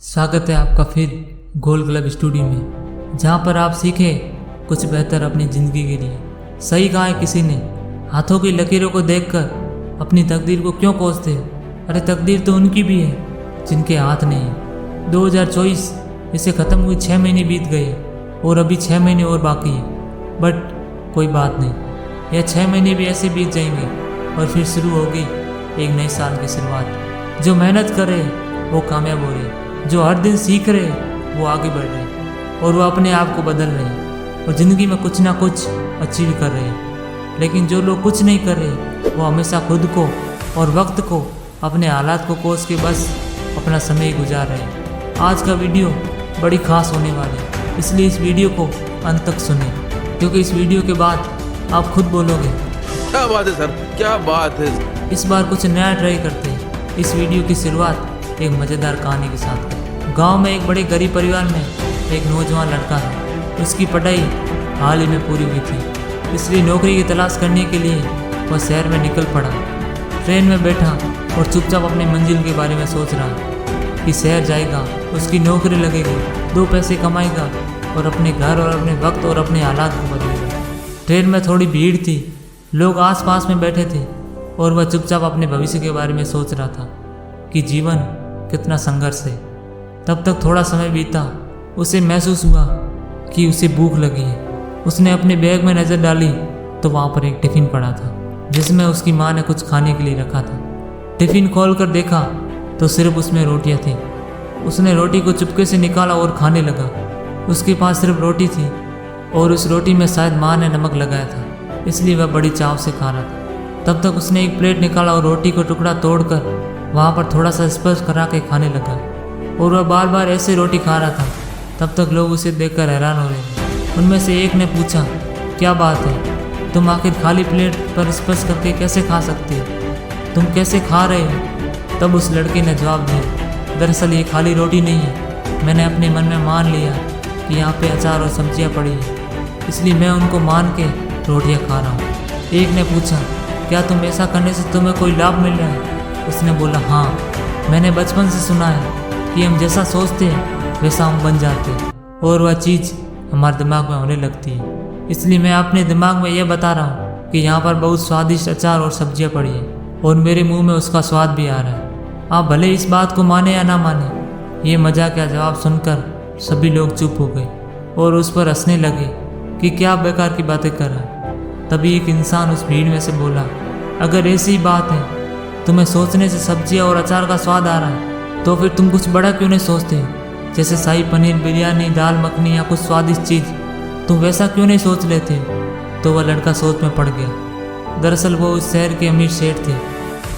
स्वागत है आपका फिर गोल क्लब स्टूडियो में, जहाँ पर आप सीखें कुछ बेहतर अपनी ज़िंदगी के लिए। सही कहा है किसी ने, हाथों की लकीरों को देखकर अपनी तकदीर को क्यों कोसते हो। अरे तकदीर तो उनकी भी है जिनके हाथ नहीं है। 2024 इसे ख़त्म हुए 6 महीने बीत गए और अभी 6 महीने और बाकी है। बट कोई बात नहीं, यह 6 महीने भी ऐसे बीत जाएंगे और फिर शुरू होगी एक नए साल की शुरुआत। जो मेहनत कर रहे वो कामयाब हो रहे, जो हर दिन सीख रहे वो आगे बढ़ रहे और वो अपने आप को बदल रहे हैं और ज़िंदगी में कुछ ना कुछ अचीव कर रहे हैं। लेकिन जो लोग कुछ नहीं कर रहे वो हमेशा खुद को और वक्त को, अपने हालात को कोस के बस अपना समय गुजार रहे हैं। आज का वीडियो बड़ी खास होने वाली है, इसलिए इस वीडियो को अंत तक सुने, क्योंकि इस वीडियो के बाद आप खुद बोलोगे क्या बात है सर, क्या बात है। इस बार कुछ नया ट्राई करते हैं। इस वीडियो की शुरुआत एक मज़ेदार कहानी के साथ करें। गांव में एक बड़े गरीब परिवार में एक नौजवान लड़का है। उसकी पढ़ाई हाल ही में पूरी हुई थी, इसलिए नौकरी की तलाश करने के लिए वह शहर में निकल पड़ा। ट्रेन में बैठा और चुपचाप अपनी मंजिल के बारे में सोच रहा कि शहर जाएगा, उसकी नौकरी लगेगी, 2 पैसे कमाएगा और अपने घर और अपने वक्त और अपने हालात को बदलेगा। ट्रेन में थोड़ी भीड़ थी, लोग आसपास में बैठे थे और वह चुपचाप अपने भविष्य के बारे में सोच रहा था कि जीवन कितना संघर्ष है। तब तक थोड़ा समय बीता, उसे महसूस हुआ कि उसे भूख लगी है। उसने अपने बैग में नज़र डाली तो वहाँ पर एक टिफ़िन पड़ा था जिसमें उसकी माँ ने कुछ खाने के लिए रखा था। टिफ़िन खोल कर देखा तो सिर्फ उसमें रोटियाँ थीं। उसने रोटी को चुपके से निकाला और खाने लगा। उसके पास सिर्फ रोटी थी और उस रोटी में शायद माँ ने नमक लगाया था, इसलिए वह बड़ी चाव से खा रहा था। तब तक उसने एक प्लेट निकाला और रोटी को टुकड़ा तोड़कर वहाँ पर थोड़ा सा स्पर्श करा के खाने लगा और वह बार बार ऐसे रोटी खा रहा था। तब तक लोग उसे देखकर हैरान हो रहे थे। उनमें से एक ने पूछा, क्या बात है, तुम आखिर खाली प्लेट पर स्पर्श करके कैसे खा सकते हो, तुम कैसे खा रहे हो? तब उस लड़के ने जवाब दिया, दरअसल ये खाली रोटी नहीं है, मैंने अपने मन में मान लिया कि यहाँ पे अचार और सब्जियाँ पड़ी हैं, इसलिए मैं उनको मान के रोटियाँ खा रहा हूँ। एक ने पूछा, क्या तुम ऐसा करने से तुम्हें कोई लाभ मिल रहा है? उसने बोला, हाँ, मैंने बचपन से सुना है कि हम जैसा सोचते हैं वैसा हम बन जाते हैं और वह चीज़ हमारे दिमाग में होने लगती है। इसलिए मैं अपने दिमाग में यह बता रहा हूँ कि यहाँ पर बहुत स्वादिष्ट अचार और सब्जियाँ पड़ी हैं और मेरे मुंह में उसका स्वाद भी आ रहा है। आप भले इस बात को माने या ना माने। ये मजाक का जवाब सुनकर सभी लोग चुप हो गए और उस पर हंसने लगे कि क्या बेकार की बातें कर रहा है। तभी एक इंसान उस भीड़ में से बोला, अगर ऐसी बात है, तुम्हें सोचने से सब्जियाँ और अचार का स्वाद आ रहा है, तो फिर तुम कुछ बड़ा क्यों नहीं सोचते हो, जैसे शाही पनीर, बिरयानी, दाल मखनी या कुछ स्वादिष्ट चीज़, तुम वैसा क्यों नहीं सोच लेते हो? तो वह लड़का सोच में पड़ गया। दरअसल वो उस शहर के अमीर सेठ थे।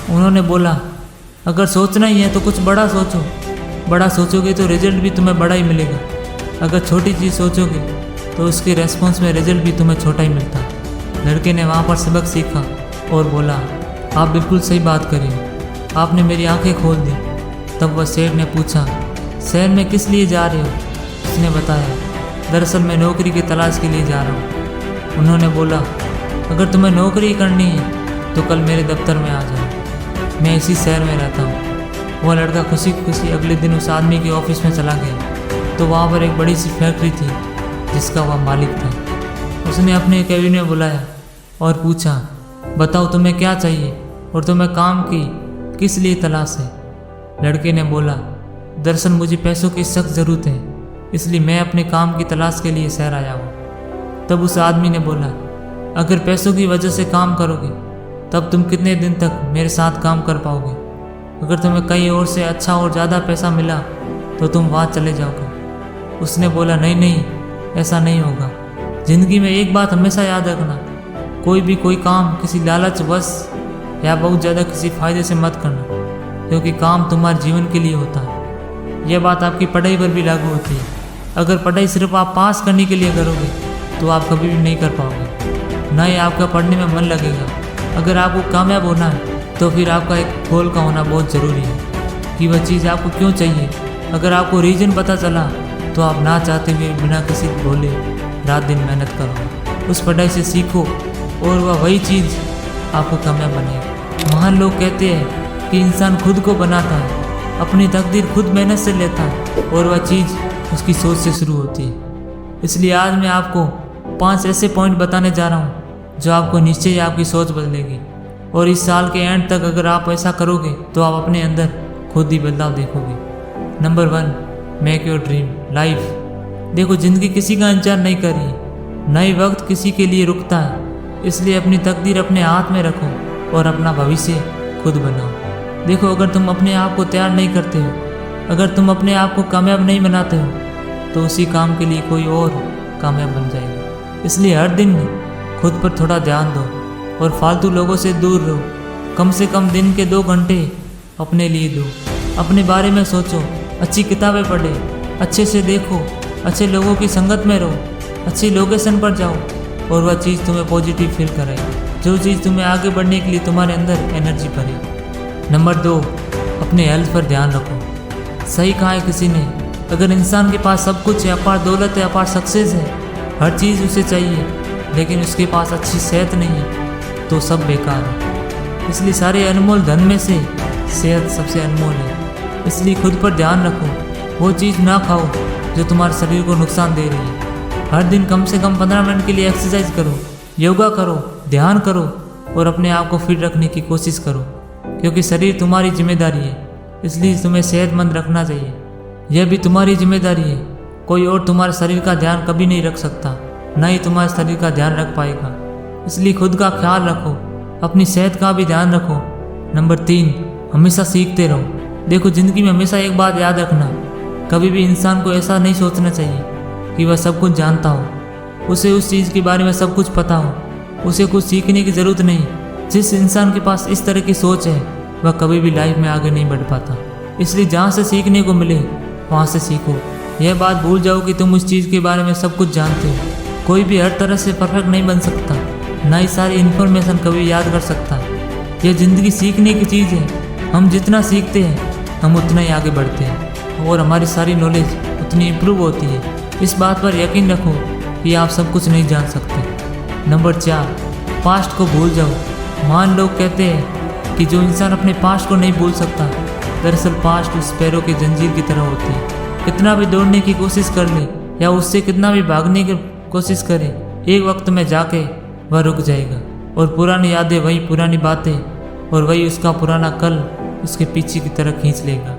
उन्होंने बोला, अगर सोचना ही है तो कुछ बड़ा सोचो, बड़ा सोचोगे तो रिजल्ट भी तुम्हें बड़ा ही मिलेगा। अगर छोटी चीज़ सोचोगे तो उसके रेस्पॉन्स में रिजल्ट भी तुम्हें छोटा ही मिलता। लड़के ने वहाँ पर सबक सीखा और बोला, आप बिल्कुल सही बात करिए, आपने मेरी आंखें खोल दी। तब वह सेठ ने पूछा, शहर में किस लिए जा रहे हो? उसने बताया, दरअसल मैं नौकरी की तलाश के लिए जा रहा हूँ। उन्होंने बोला, अगर तुम्हें नौकरी करनी है तो कल मेरे दफ्तर में आ जाओ, मैं इसी शहर में रहता हूँ। वह लड़का खुशी खुशी अगले दिन उस आदमी के ऑफिस में चला गया तो वहाँ पर एक बड़ी सी फैक्ट्री थी जिसका वह मालिक था। उसने अपने कैबिन में बुलाया और पूछा, बताओ तुम्हें क्या चाहिए और तुम्हें काम की किस लिए तलाश है? लड़के ने बोला, दरअसल मुझे पैसों की सख्त ज़रूरत है, इसलिए मैं अपने काम की तलाश के लिए शहर आया हूँ। तब उस आदमी ने बोला, अगर पैसों की वजह से काम करोगे तब तुम कितने दिन तक मेरे साथ काम कर पाओगे? अगर तुम्हें कहीं और से अच्छा और ज़्यादा पैसा मिला तो तुम वहाँ चले जाओगे। उसने बोला, नहीं नहीं, ऐसा नहीं होगा। ज़िंदगी में एक बात हमेशा याद रखना, कोई भी कोई काम किसी लालच वश या बहुत ज़्यादा किसी फ़ायदे से मत करना, क्योंकि काम तुम्हारे जीवन के लिए होता है। यह बात आपकी पढ़ाई पर भी लागू होती है। अगर पढ़ाई सिर्फ आप पास करने के लिए करोगे तो आप कभी भी नहीं कर पाओगे, ना ही आपका पढ़ने में मन लगेगा। अगर आपको कामयाब होना है तो फिर आपका एक गोल का होना बहुत ज़रूरी है कि वह चीज़ आपको क्यों चाहिए। अगर आपको रीज़न पता चला तो आप ना चाहते हुए बिना किसी बोले रात दिन मेहनत करो, उस पढ़ाई से सीखो और वही चीज़ आपको कामयाब बनेगी। महान लोग कहते हैं कि इंसान खुद को बनाता है अपनी तकदीर खुद मेहनत से लेता है और वह चीज़ उसकी सोच से शुरू होती है। इसलिए आज मैं आपको 5 ऐसे पॉइंट बताने जा रहा हूँ जो आपको निश्चय ही आपकी सोच बदलेगी। और इस साल के एंड तक अगर आप ऐसा करोगे तो आप अपने अंदर खुद ही बदलाव देखोगे। Number 1, make your dream life. देखो, ज़िंदगी किसी का इंतजार नहीं कर रही, नई वक्त किसी के लिए रुकता है। इसलिए अपनी तकदीर अपने हाथ में रखो और अपना भविष्य खुद बनाओ। देखो, अगर तुम अपने आप को तैयार नहीं करते हो, अगर तुम अपने आप को कामयाब नहीं बनाते हो, तो उसी काम के लिए कोई और कामयाब बन जाएगा। इसलिए हर दिन खुद पर थोड़ा ध्यान दो और फालतू लोगों से दूर रहो। कम से कम दिन के 2 घंटे अपने लिए दो। अपने बारे में सोचो, अच्छी किताबें पढ़ो, अच्छे से देखो, अच्छे लोगों की संगत में रहो, अच्छी लोकेशन पर जाओ और वह चीज़ तुम्हें पॉजिटिव फील कराएगी, जो चीज़ तुम्हें आगे बढ़ने के लिए तुम्हारे अंदर एनर्जी भरेगी। नंबर 2, अपने हेल्थ पर ध्यान रखो। सही कहा है किसी ने, अगर इंसान के पास सब कुछ है, अपार दौलत है, अपार सक्सेस है, हर चीज़ उसे चाहिए, लेकिन उसके पास अच्छी सेहत नहीं है, तो सब बेकार है। इसलिए सारे अनमोल धन में से सेहत सबसे अनमोल है। इसलिए खुद पर ध्यान रखो, वो चीज़ ना खाओ जो तुम्हारे शरीर को नुकसान दे रही है। हर दिन कम से कम 15 मिनट के लिए एक्सरसाइज करो, योगा करो, ध्यान करो और अपने आप को फिट रखने की कोशिश करो, क्योंकि शरीर तुम्हारी जिम्मेदारी है। इसलिए तुम्हें सेहतमंद रखना चाहिए, यह भी तुम्हारी जिम्मेदारी है। कोई और तुम्हारे शरीर का ध्यान कभी नहीं रख सकता, ना ही तुम्हारे शरीर का ध्यान रख पाएगा। इसलिए खुद का ख्याल रखो, अपनी सेहत का भी ध्यान रखो। नंबर 3, हमेशा सीखते रहो। देखो, ज़िंदगी में हमेशा एक बात याद रखना, कभी भी इंसान को ऐसा नहीं सोचना चाहिए कि वह सब कुछ जानता हो, उसे उस चीज़ के बारे में सब कुछ पता हो, उसे कुछ सीखने की ज़रूरत नहीं। जिस इंसान के पास इस तरह की सोच है वह कभी भी लाइफ में आगे नहीं बढ़ पाता। इसलिए जहाँ से सीखने को मिले वहाँ से सीखो। यह बात भूल जाओ कि तुम उस चीज़ के बारे में सब कुछ जानते हो। कोई भी हर तरह से परफेक्ट नहीं बन सकता, ना ही सारी इन्फॉर्मेशन कभी याद कर सकता। यह ज़िंदगी सीखने की चीज़ है। हम जितना सीखते हैं हम उतना ही आगे बढ़ते हैं और हमारी सारी नॉलेज उतनी इम्प्रूव होती है। इस बात पर यकीन रखो कि आप सब कुछ नहीं जान सकते। नंबर 4, पास्ट को भूल जाओ। मान लोग कहते हैं कि जो इंसान अपने पास्ट को नहीं भूल सकता, दरअसल पास्ट उस पैरों की जंजीर की तरह होती है। कितना भी दौड़ने की कोशिश कर ले या उससे कितना भी भागने की कोशिश करे, एक वक्त में जाके वह रुक जाएगा और पुरानी यादें, वही पुरानी बातें और वही उसका पुराना कल उसके पीछे की तरह खींच लेगा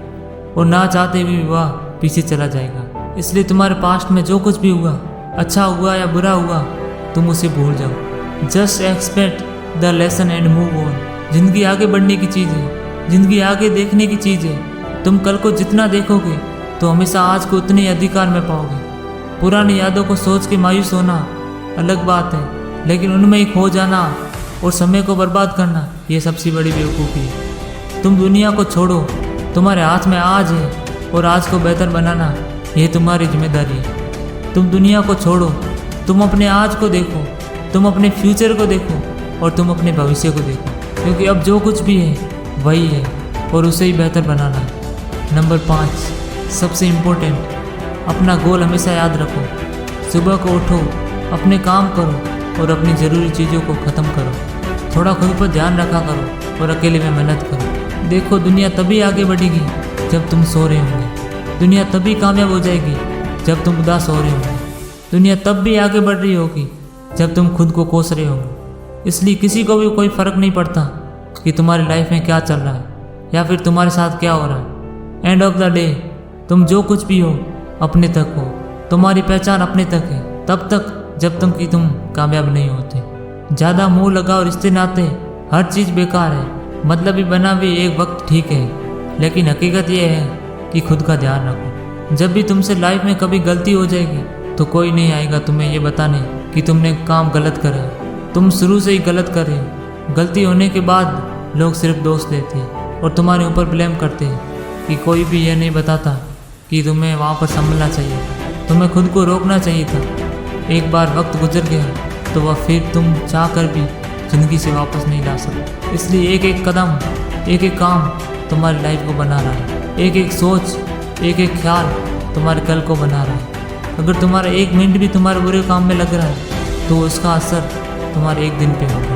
और ना चाहते भी वह पीछे चला जाएगा। इसलिए तुम्हारे पास्ट में जो कुछ भी हुआ, अच्छा हुआ या बुरा हुआ, तुम उसे भूल जाओ। Just expect the lesson and move on. जिंदगी आगे बढ़ने की चीज़ है, जिंदगी आगे देखने की चीज़ है। तुम कल को जितना देखोगे तो हमेशा आज को उतने अधिकार में पाओगे। पुरानी यादों को सोच के मायूस होना अलग बात है, लेकिन उनमें ही खो जाना और समय को बर्बाद करना, ये सबसे बड़ी बेवकूफ़ी है। तुम दुनिया को छोड़ो, तुम्हारे हाथ में आज है और आज को बेहतर बनाना ये तुम्हारी जिम्मेदारी है। तुम दुनिया को छोड़ो, तुम अपने आज को देखो, तुम अपने फ्यूचर को देखो और तुम अपने भविष्य को देखो, क्योंकि अब जो कुछ भी है वही है और उसे ही बेहतर बनाना है। नंबर 5, सबसे इम्पोर्टेंट, अपना गोल हमेशा याद रखो। सुबह को उठो, अपने काम करो और अपनी ज़रूरी चीज़ों को ख़त्म करो। थोड़ा खुद पर ध्यान रखा करो और अकेले में मेहनत करो। देखो, दुनिया तभी आगे बढ़ेगी जब तुम सो रहे होंगे। दुनिया तभी कामयाब हो जाएगी जब तुम उदास हो रहे होंगे। दुनिया तब भी आगे बढ़ रही होगी जब तुम खुद को कोस रहे होंगे। इसलिए किसी को भी कोई फ़र्क नहीं पड़ता कि तुम्हारी लाइफ में क्या चल रहा है या फिर तुम्हारे साथ क्या हो रहा है। एंड ऑफ द डे तुम जो कुछ भी हो अपने तक हो। तुम्हारी पहचान अपने तक है, तब तक जब तक कि तुम कामयाब नहीं होते। ज़्यादा मुँह लगाओ, रिश्ते नाते, हर चीज़ बेकार है। मतलब ही बना भी एक वक्त ठीक है, लेकिन हकीकत यह है कि खुद का ध्यान रखो। जब भी तुमसे लाइफ में कभी गलती हो जाएगी तो कोई नहीं आएगा तुम्हें ये बताने कि तुमने काम गलत करा। तुम शुरू से ही गलत कर रहे हो। गलती होने के बाद लोग सिर्फ दोष देते हैं और तुम्हारे ऊपर ब्लेम करते हैं कि कोई भी यह नहीं बताता कि तुम्हें वहाँ पर संभलना चाहिए, तुम्हें खुद को रोकना चाहिए था। एक बार वक्त गुजर गया तो वह फिर तुम चाह कर भी ज़िंदगी से वापस नहीं ला सकते। इसलिए एक एक कदम, एक एक काम तुम्हारी लाइफ को बना रहा है। एक एक सोच, एक एक ख्याल तुम्हारे कल को बना रहा है। अगर तुम्हारा 1 मिनट भी तुम्हारे बुरे काम में लग रहा है तो उसका असर तुम्हारे 1 दिन पे होगा।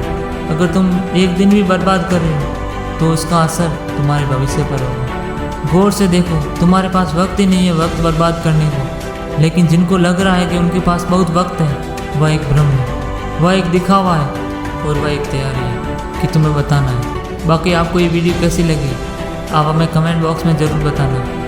अगर तुम 1 दिन भी बर्बाद कर रहे हो तो उसका असर तुम्हारे भविष्य पर होगा। गौर से देखो, तुम्हारे पास वक्त ही नहीं है वक्त बर्बाद करने को। लेकिन जिनको लग रहा है कि उनके पास बहुत वक्त है, वह एक भ्रम है, वह एक दिखावा है और वह एक तैयारी है कि तुम्हें बताना है। बाकी आपको ये वीडियो कैसी लगी आप हमें कमेंट बॉक्स में ज़रूर बताना।